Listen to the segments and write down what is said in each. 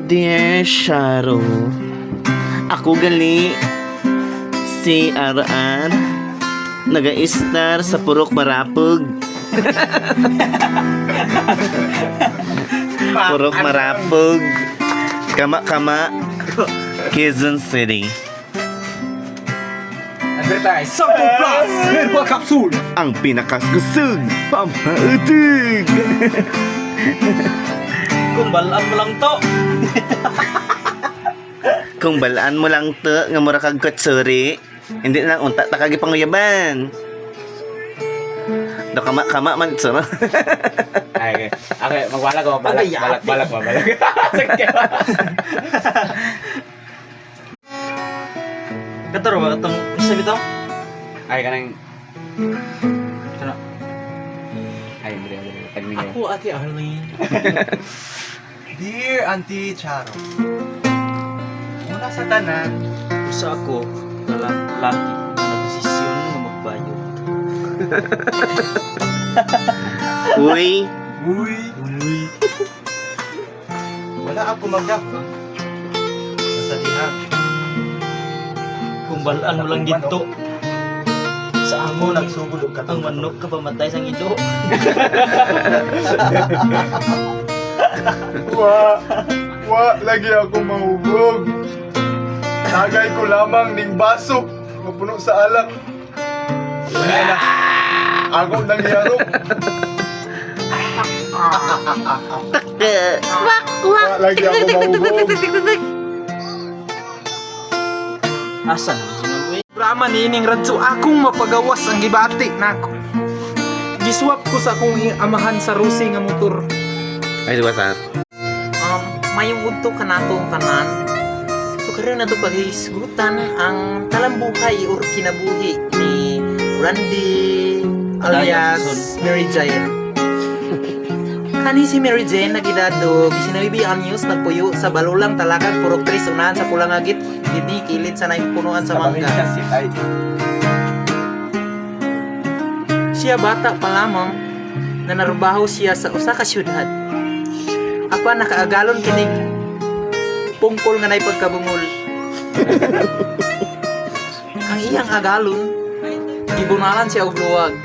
Dear Sharo, ako gali si Araan, naga-star sa Purok Marapog. Purok Marapog, Kama-Kama, Quezon City. Advertise, 10 plus, herbal capsule. Ang pinakasgusog, pampautog. Kung balaan mo lang to. Kung balaan mo lang to, nga mura kag kutsuri, hindi na unta ta kagi panguyaban. Do kama man tsura. Ay, okay, magbalag ako, balak. Sige. Kataro ba itong sabi to? Ay, kanang... Ano? Ay, hindi. Tagmingay. Ako, Ate Arlene. Dear Auntie Charo, mula sa tanan, Usa ako, laki na nagdesisyon na magbayo. Uy, uy, wala ako magdako sa diha. Kung balaan mo lang ginto, sa Ako amo nagsugod og ang katong manok ka pamatay sa ido. Wa, lagi ako mahubog. Tagay ko lamang ning baso, mapuno sa alak. Wala na. Ako nang yarok. Wa, lagi ako mahubog. Asa na sinuwi? Brahman ining radso akong mapagawas ang gibati nako. Giswap ko sa akong amahan sa Rusi nga motor. ay diba sa Mayong udto kanatong tanan. So karon nato paghisgutan ang talambuhay or kinabuhi ni Randy alias Mary Jane. Kani si Mary Jane nagidado bisinawibi ang news nagpuyo sa balulang talakag purok 3 unahan sa pulang agit gini kilit sa punuan sa mangga. Si Tay. Siya bata pa lamang na narbaho siya sa usa ka syudad. Apa nakaagalon kining pungkol nga nay pagkabungol. Ang iyang agalon gibunalan siya og luwag.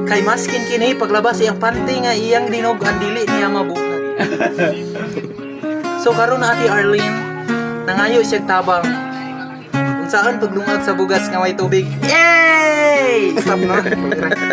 Kay maskin kini paglabas iyang panty nga iyang dinog ang dili niya mabuhat. So karon na Ate Arlene nangayo siya tabang. Unsaan paglungag sa bugas nga may tubig. Yay! Stop na.